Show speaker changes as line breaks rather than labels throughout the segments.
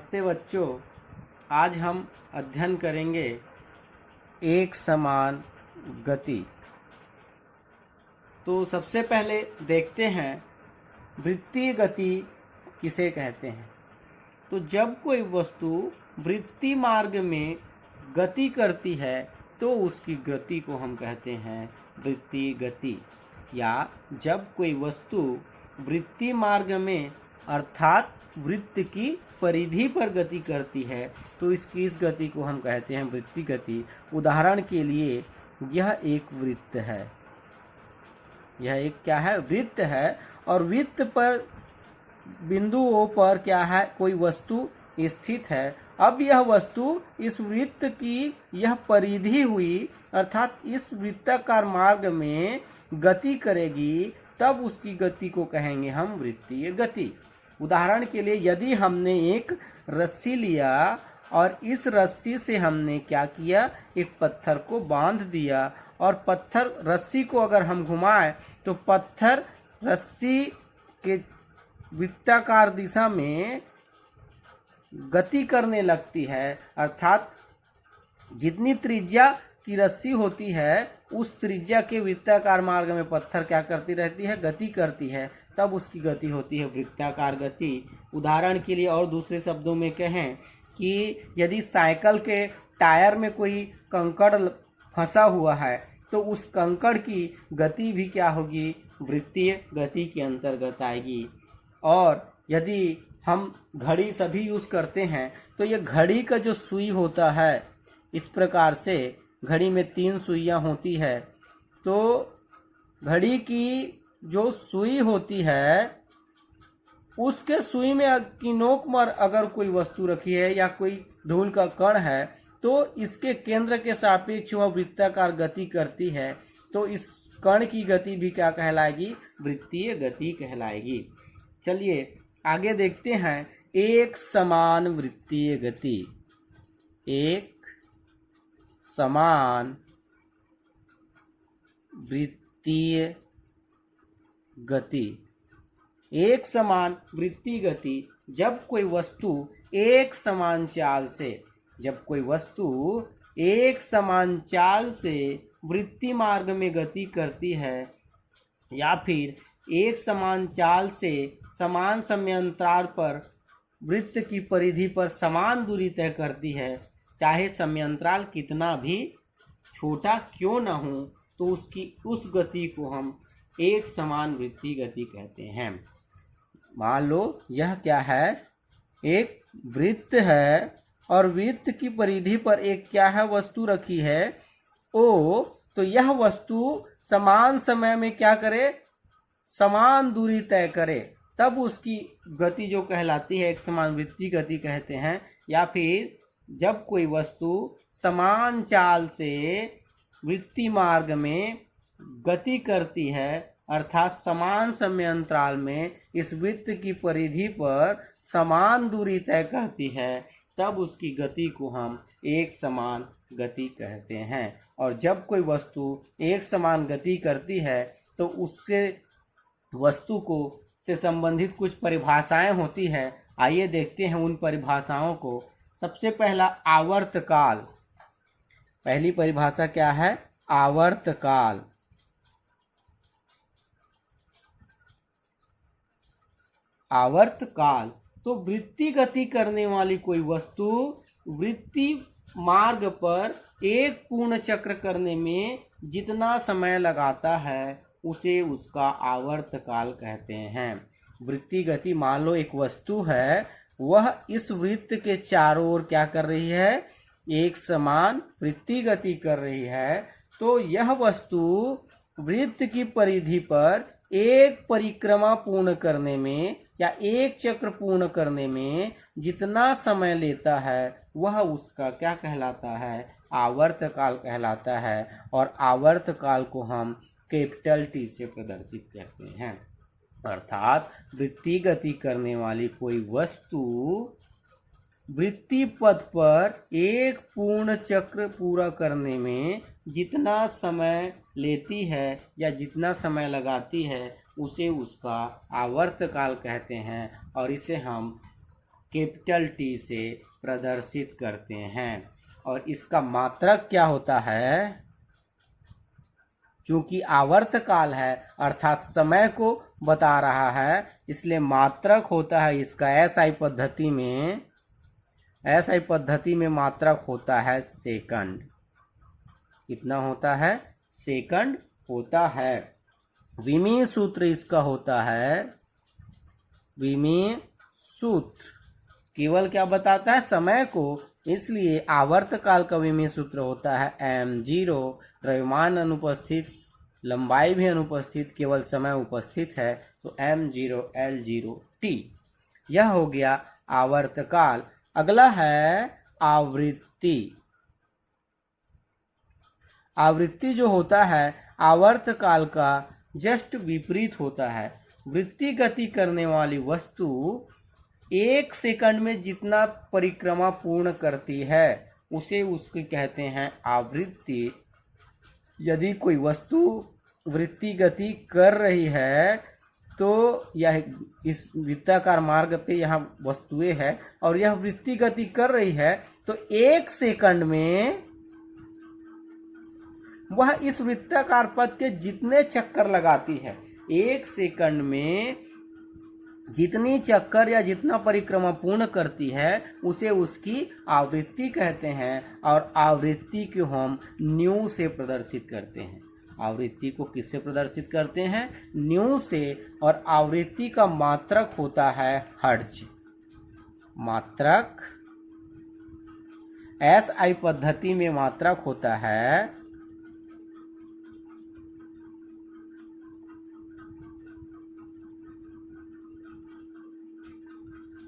नमस्ते बच्चों, आज हम अध्ययन करेंगे एक समान गति। तो सबसे पहले देखते हैं वृत्तीय गति किसे कहते हैं। तो जब कोई वस्तु वृत्तीय मार्ग में गति करती है तो उसकी गति को हम कहते हैं वृत्तीय गति। या जब कोई वस्तु वृत्तीय मार्ग में अर्थात वृत्त की परिधि पर गति करती है तो इस गति को हम कहते हैं वृत्तीय गति। उदाहरण के लिए यह एक वृत्त है, यह एक क्या है, वृत्त है। और वृत्त पर बिंदुओं पर क्या है, कोई वस्तु स्थित है। अब यह वस्तु इस वृत्त की यह परिधि हुई अर्थात इस वृत्ताकार मार्ग में गति करेगी, तब उसकी गति को कहेंगे हम वृत्तीय गति। उदाहरण के लिए यदि हमने एक रस्सी लिया और इस रस्सी से हमने क्या किया, एक पत्थर को बांध दिया और पत्थर रस्सी को अगर हम घुमाएं तो पत्थर रस्सी के वृत्ताकार दिशा में गति करने लगती है। अर्थात जितनी त्रिज्या की रस्सी होती है उस त्रिज्या के वृत्ताकार मार्ग में पत्थर क्या करती रहती है, गति करती है, तब उसकी गति होती है वृत्ताकार गति। उदाहरण के लिए और दूसरे शब्दों में कहें कि यदि साइकिल के टायर में कोई कंकड़ फंसा हुआ है तो उस कंकड़ की गति भी क्या होगी, वृत्तीय गति के अंतर्गत आएगी। और यदि हम घड़ी सभी यूज़ करते हैं तो ये घड़ी का जो सुई होता है, इस प्रकार से घड़ी में 3 सुइयां होती है, तो घड़ी की जो सुई होती है उसके सुई में की नोक पर अगर कोई वस्तु रखी है या कोई धूल का कण है तो इसके केंद्र के सापेक्ष वह वृत्ताकार गति करती है, तो इस कण की गति भी क्या कहलाएगी, वृत्तीय गति कहलाएगी। चलिए आगे देखते हैं एक समान वृत्तीय गति। एक समान वृत्तीय गति। एक समान वृत्तीय गति जब कोई वस्तु एक समान चाल से, जब कोई वस्तु एक समान चाल से वृत्तीय मार्ग में गति करती है या फिर एक समान चाल से समान समयांतराल पर वृत्त की परिधि पर समान दूरी तय करती है, चाहे समयांतराल कितना भी छोटा क्यों न हो, तो उसकी उस गति को हम एक समान वृत्तीय गति कहते हैं। मान लो यह क्या है, एक वृत्त है और वृत्त की परिधि पर एक क्या है, वस्तु रखी है ओ, तो यह वस्तु समान समय में क्या करे, समान दूरी तय करे, तब उसकी गति जो कहलाती है एक समान वृत्तीय गति कहते हैं। या फिर जब कोई वस्तु समान चाल से वृत्तीय मार्ग में गति करती है अर्थात समान समयांतराल में इस वृत्त की परिधि पर समान दूरी तय करती है, तब उसकी गति को हम एक समान गति कहते हैं। और जब कोई वस्तु एक समान गति करती है तो उससे वस्तु को से संबंधित कुछ परिभाषाएं होती है। आइए देखते हैं उन परिभाषाओं को। सबसे पहला आवर्तकाल। पहली परिभाषा क्या है, आवर्तकाल। आवर्तकाल तो वृत्तीय गति करने वाली कोई वस्तु वृत्तीय मार्ग पर एक पूर्ण चक्र करने में जितना समय लगाता है उसे उसका आवर्तकाल कहते हैं। वृत्तीय गति, मान लो एक वस्तु है, वह इस वृत्त के चारों ओर क्या कर रही है, एक समान वृत्तीय गति कर रही है, तो यह वस्तु वृत्त की परिधि पर एक परिक्रमा पूर्ण करने में या एक चक्र पूर्ण करने में जितना समय लेता है वह उसका क्या कहलाता है, आवर्तकाल कहलाता है। और आवर्तकाल को हम कैपिटल टी से प्रदर्शित करते हैं। अर्थात वृत्तीय गति करने वाली कोई वस्तु वृत्तीय पथ पर एक पूर्ण चक्र पूरा करने में जितना समय लेती है या जितना समय लगाती है उसे उसका आवर्तकाल कहते हैं। और इसे हम कैपिटल टी से प्रदर्शित करते हैं। और इसका मात्रक क्या होता है? चूंकि आवर्तकाल है अर्थात समय को बता रहा है, इसलिए मात्रक होता है इसका एसआई पद्धति में मात्रक होता है सेकंड। कितना होता है? सेकंड होता है। विमीय सूत्र इसका होता है, विमीय सूत्र केवल क्या बताता है? समय को, इसलिए आवर्तकाल का विमीय सूत्र होता है m0। द्रव्यमान अनुपस्थित, लंबाई भी अनुपस्थित, केवल समय उपस्थित है, तो m0L0T। यह हो गया आवर्तकाल। अगला है आवृत्ति। आवृत्ति जो होता है आवर्तकाल का जस्ट विपरीत होता है। वृत्ति गति करने वाली वस्तु 1 सेकंड में जितना परिक्रमा पूर्ण करती है उसे उसके कहते हैं आवृत्ति। यदि कोई वस्तु वृत्ति गति कर रही है तो यह इस वृत्ताकार मार्ग पे यहाँ वस्तुएं है और यह वृत्ति गति कर रही है, तो 1 सेकंड में वह इस वृत्ताकार पथ के जितने चक्कर लगाती है, 1 सेकंड में जितनी चक्कर या जितना परिक्रमा पूर्ण करती है उसे उसकी आवृत्ति कहते हैं। और आवृत्ति को हम न्यू से प्रदर्शित करते हैं। आवृत्ति को किससे प्रदर्शित करते हैं? न्यू से। और आवृत्ति का मात्रक होता है हर्ट्ज। मात्रक एसआई पद्धति में मात्रक होता है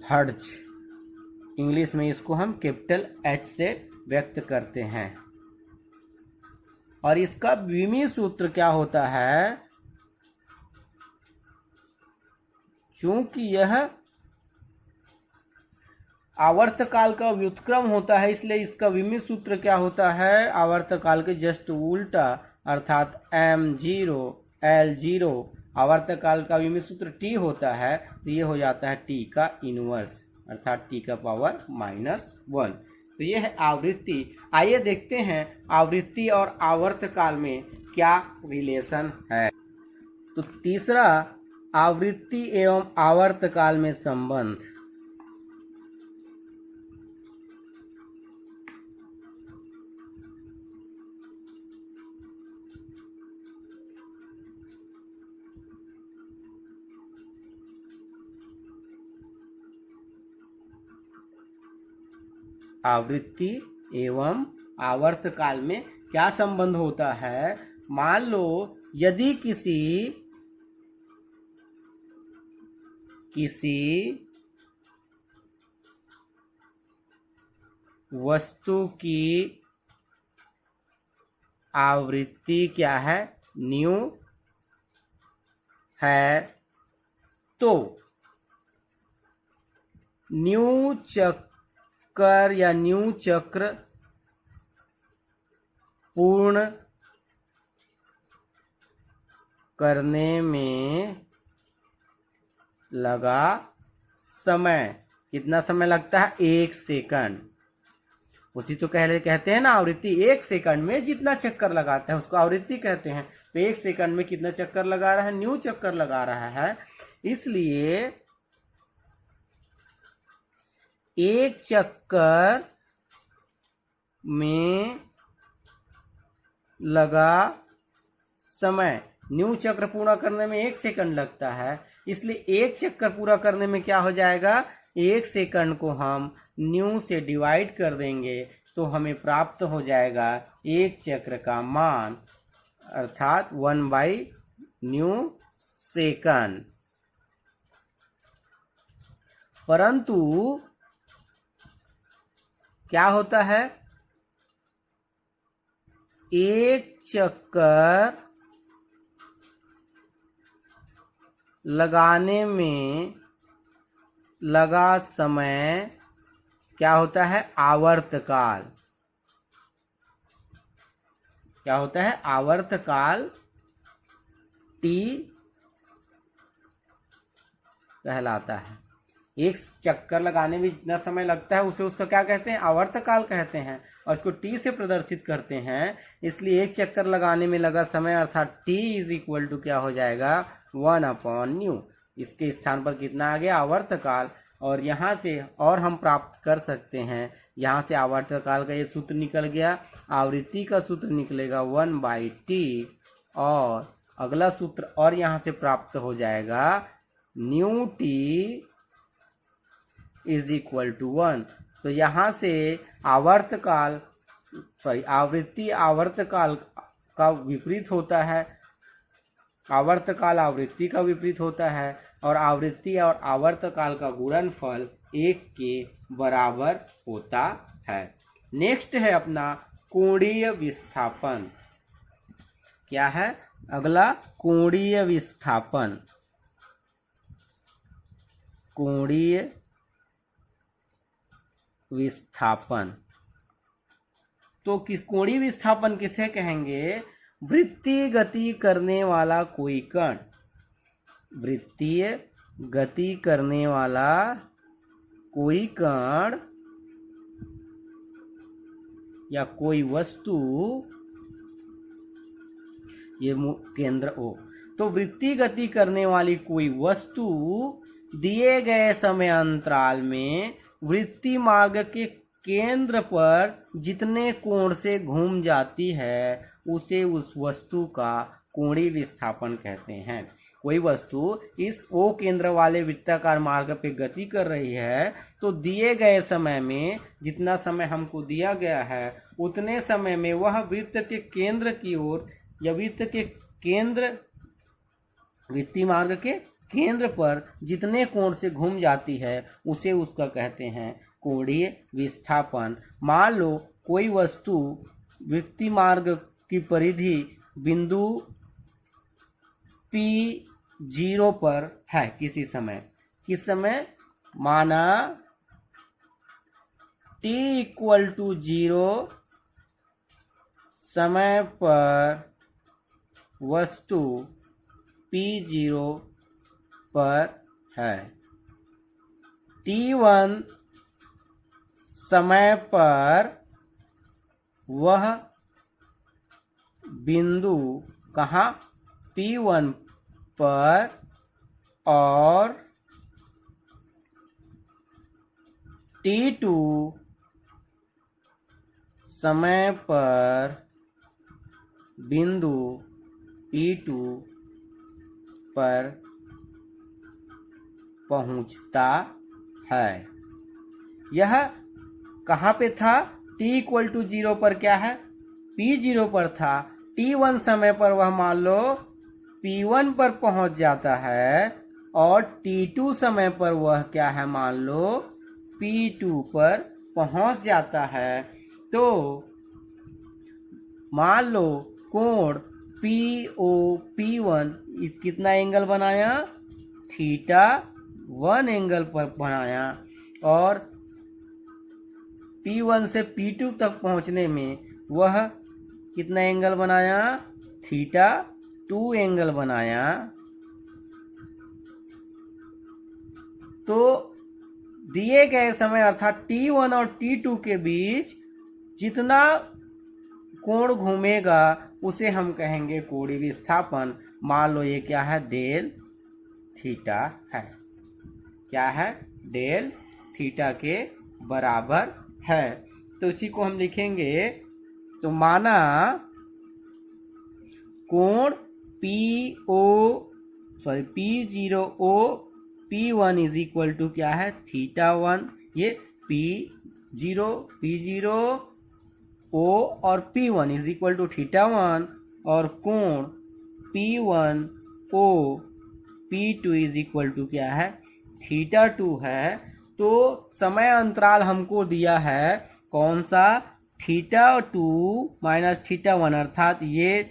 हर्ट्ज। इंग्लिश में इसको हम कैपिटल H से व्यक्त करते हैं। और इसका विमीय सूत्र क्या होता है? चूंकि यह आवर्तकाल का व्युत्क्रम होता है, इसलिए इसका विमीय सूत्र क्या होता है? आवर्तकाल के जस्ट उल्टा, अर्थात m0L0। आवर्तकाल का विमीय सूत्र t होता है, तो ये हो जाता है t का इनवर्स, अर्थात t का पावर -1। तो ये है आवृत्ति। आइए देखते हैं आवृत्ति और आवर्तकाल में क्या रिलेशन है। तो तीसरा, आवृत्ति एवं आवर्तकाल में संबंध। आवृत्ति एवं आवर्तकाल में क्या संबंध होता है? मान लो यदि किसी वस्तु की आवृत्ति क्या है? न्यू है, तो न्यू चक्कर या न्यू चक्र पूर्ण करने में लगा समय, कितना समय लगता है? 1 सेकंड। उसी तो कहते हैं ना, आवृत्ति 1 सेकंड में जितना चक्कर लगाता है उसको आवृत्ति कहते हैं। तो 1 सेकंड में कितना चक्कर लगा रहा है? न्यू चक्कर लगा रहा है। इसलिए 1 चक्कर में लगा समय, न्यू चक्र पूरा करने में 1 सेकंड लगता है, इसलिए 1 चक्कर पूरा करने में क्या हो जाएगा? 1 सेकंड को हम न्यू से डिवाइड कर देंगे तो हमें प्राप्त हो जाएगा 1 चक्र का मान, अर्थात 1/न्यू सेकंड। परंतु क्या होता है? 1 चक्कर लगाने में लगा समय क्या होता है? आवर्तकाल। क्या होता है? आवर्तकाल T कहलाता है। एक चक्कर लगाने में जितना समय लगता है उसे उसका क्या कहते हैं, आवर्तकाल कहते हैं, और इसको टी से प्रदर्शित करते हैं। इसलिए एक चक्कर लगाने में लगा समय अर्थात टी इज इक्वल टू क्या हो जाएगा, 1/न्यू। इसके स्थान पर कितना आ गया, आवर्तकाल। और यहाँ से और हम प्राप्त कर सकते हैं, यहाँ से आवर्तकाल का ये सूत्र निकल गया, आवृत्ति का सूत्र निकलेगा 1/t, और अगला सूत्र और यहाँ से प्राप्त हो जाएगा new T is equal to 1। तो यहाँ से आवृत्ति आवर्तकाल का विपरीत होता है, आवर्तकाल आवृत्ति का विपरीत होता है, और आवृत्ति और आवर्तकाल का गुणनफल 1 के बराबर होता है। नेक्स्ट है अपना कोणीय विस्थापन। क्या है अगला, कोणीय विस्थापन। कोणीय विस्थापन तो कोणीय विस्थापन किसे कहेंगे, वृत्तीय गति करने वाला कोई कण, वृत्तीय गति करने वाला कोई कण या कोई वस्तु, ये केंद्र ओ। तो वृत्तीय गति करने वाली कोई वस्तु दिए गए समय अंतराल में वृत्तीय मार्ग के केंद्र पर जितने कोण से घूम जाती है उसे उस वस्तु का कोणीय विस्थापन कहते हैं। कोई वस्तु इस ओ केंद्र वाले वृत्ताकार मार्ग पे गति कर रही है, तो दिए गए समय में, जितना समय हमको दिया गया है उतने समय में वह वृत्त के केंद्र की ओर या वृत्त के केंद्र, वृत्तीय मार्ग के केंद्र पर जितने कोण से घूम जाती है उसे उसका कहते हैं कोणीय विस्थापन। मान लो कोई वस्तु वृत्तीय मार्ग की परिधि बिंदु P0 पर है किसी समय, किस समय, माना t = 0 समय पर वस्तु P0 पर है, t1 समय पर वह बिंदु कहाँ, P1 पर, और t2 समय पर बिंदु P2 पर पहुंचता है। यह कहाँ पे था, t = 0 पर क्या है, P0 पर था। t1 समय पर वह मान लो P1 पर पहुंच जाता है, और t2 समय पर वह क्या है, मान लो P2 पर पहुंच जाता है। तो मान लो कोण POP1 कितना एंगल बनाया, θ1 एंगल पर बनाया, और P1 से P2 तक पहुंचने में वह कितना एंगल बनाया, θ2 एंगल बनाया। तो दिए गए समय अर्थात t1 और t2 के बीच जितना कोण घूमेगा उसे हम कहेंगे कोणीय विस्थापन। मान लो ये क्या है, डेल थीटा है, क्या है, डेल थीटा के बराबर है। तो इसी को हम लिखेंगे, तो माना कोण P0O P1 = क्या है, θ1, ये P0O और P1 = θ1, और कोण P1O P2 = क्या है, θ2 है। तो समय अंतराल हमको दिया है कौन सा, θ2 - θ1, अर्थात ये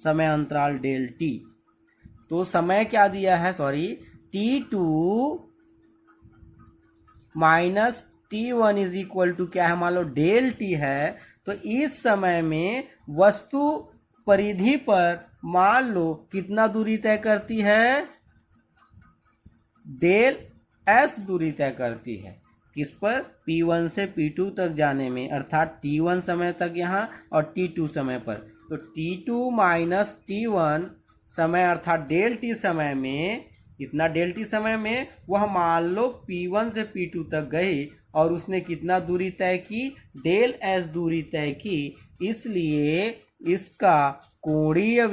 समय अंतराल डेल t। तो समय क्या दिया है, सॉरी, t2 - t1 = क्या है, मान लो डेल t है। तो इस समय में वस्तु परिधि पर मान लो कितना दूरी तय करती है, डेल s दूरी तय करती है। किस पर? P1 से P2 तक जाने में, अर्थात T1 समय तक यहाँ और T2 समय पर। तो T2 माइनस T1 समय अर्थात डेल टी समय में, कितना डेल टी समय में, वह मान लो P1 से P2 तक गई और उसने कितना दूरी तय की? डेल s दूरी तय की। इसलिए इसका कोणीय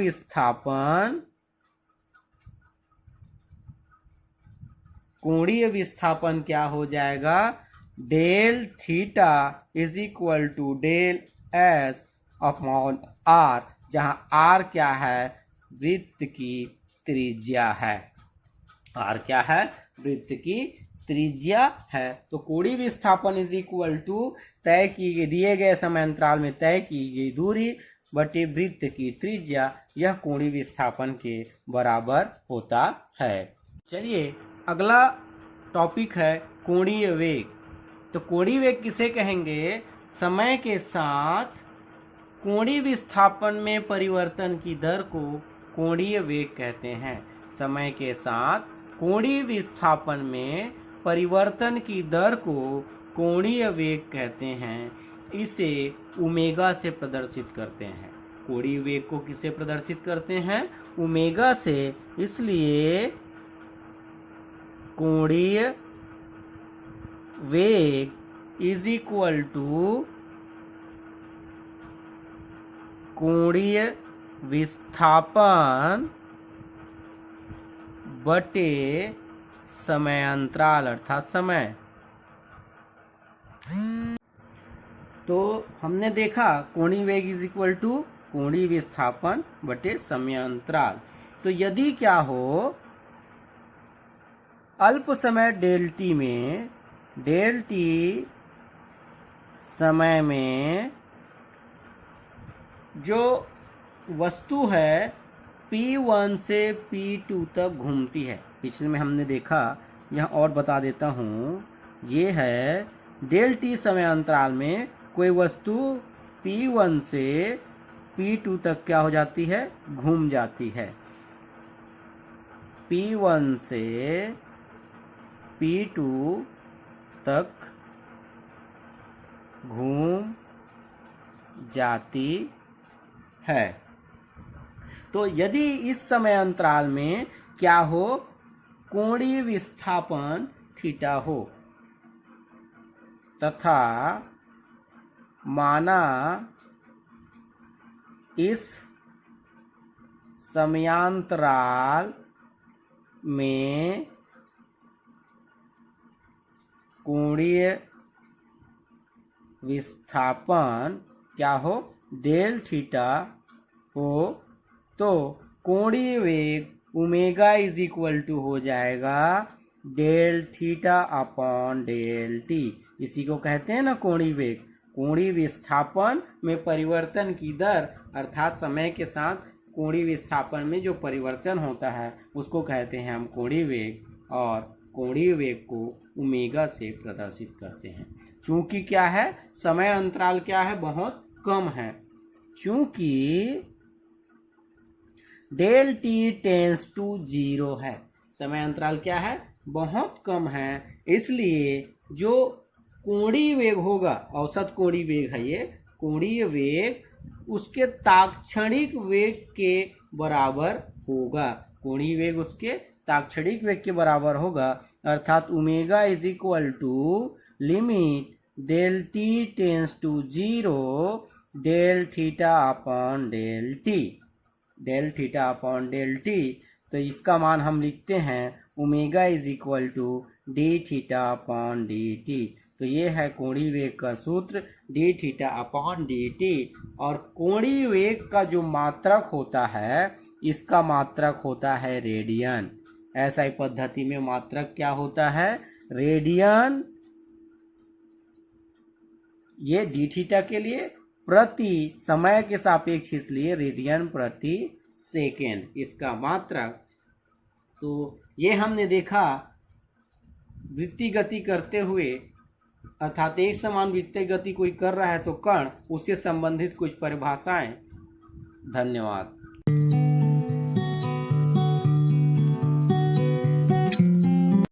विस्थापन क्या हो जाएगा? Del theta is equal to del S upon R, जहां आर क्या है? वृत्त की त्रिज्या है। आर क्या है? वृत्त की त्रिज्या है। तो कोणीय विस्थापन इज इक्वल टू तय की गई, दिए गए समय अंतराल में तय की गई दूरी बटे वृत्त की त्रिज्या, यह कोणीय विस्थापन के बराबर होता है। चलिए अगला टॉपिक है कोणीय वेग। तो कोणीय वेग किसे कहेंगे? समय के साथ कोणीय विस्थापन में परिवर्तन की दर को कोणीय वेग कहते हैं। समय के साथ कोणीय विस्थापन में परिवर्तन की दर को कोणीय वेग कहते हैं। इसे ओमेगा से प्रदर्शित करते हैं। कोणीय वेग को किसे प्रदर्शित करते हैं? ओमेगा से। इसलिए कोणीय वेग इज इक्वल टू कोणीय विस्थापन बटे समयांतराल अर्थात समय। तो हमने देखा कोणीय वेग इज इक्वल टू कोणीय विस्थापन बटे समयांतराल। तो यदि क्या हो, अल्प समय डेल टी में, डेल टी समय में जो वस्तु है P1 से P2 तक घूमती है। पिछले में हमने देखा, यहाँ और बता देता हूँ, ये है डेल टी समय अंतराल में कोई वस्तु P1 से P2 तक क्या हो जाती है? घूम जाती है। P1 से P2 तक घूम जाती है। तो यदि इस समय अंतराल में क्या हो? कोणीय विस्थापन थीटा हो, तथा माना इस समयांतराल में कोणीय विस्थापन क्या हो? डेल थीटा हो, तो कोणीय वेग ओमेगा इज इक्वल टू हो जाएगा del theta upon del T. इसी को कहते हैं ना कोणीय वेग। कोणीय विस्थापन में परिवर्तन की दर अर्थात समय के साथ कोणीय विस्थापन में जो परिवर्तन होता है उसको कहते हैं हम कोणीय वेग, और कोणीय वेग को ओमेगा से प्रदर्शित करते हैं। चूंकि क्या है? समय अंतराल क्या है? बहुत कम है। चूंकि डेल टी टेंस टू 0 है, समय अंतराल क्या है? बहुत कम है। इसलिए जो कोणीय वेग होगा, औसत कोणीय वेग है ये, कोणीय वेग उसके ताक्षणिक वेग के बराबर होगा। कोणीय वेग उसके ताक्षणिक वेग के बराबर होगा, अर्थात omega is equal to limit del T tends to 0 del theta upon del T, del theta upon del T. तो इसका मान हम लिखते हैं omega is equal to D theta upon D T. तो ये है कोणीय वेग का सूत्र, D theta upon D T. और कोणीय वेग का जो मात्रक होता है, इसका मात्रक होता है रेडियन। ऐसा ही पद्धति में मात्रक क्या होता है? रेडियन। ये डी थीटा के लिए प्रति समय के सापेक्ष, इसलिए रेडियन प्रति सेकेंड इसका मात्रक। तो ये हमने देखा वृत्तीय गति करते हुए, अर्थात एक समान वृत्तीय गति कोई कर रहा है तो कण, उससे संबंधित कुछ परिभाषाएं। धन्यवाद।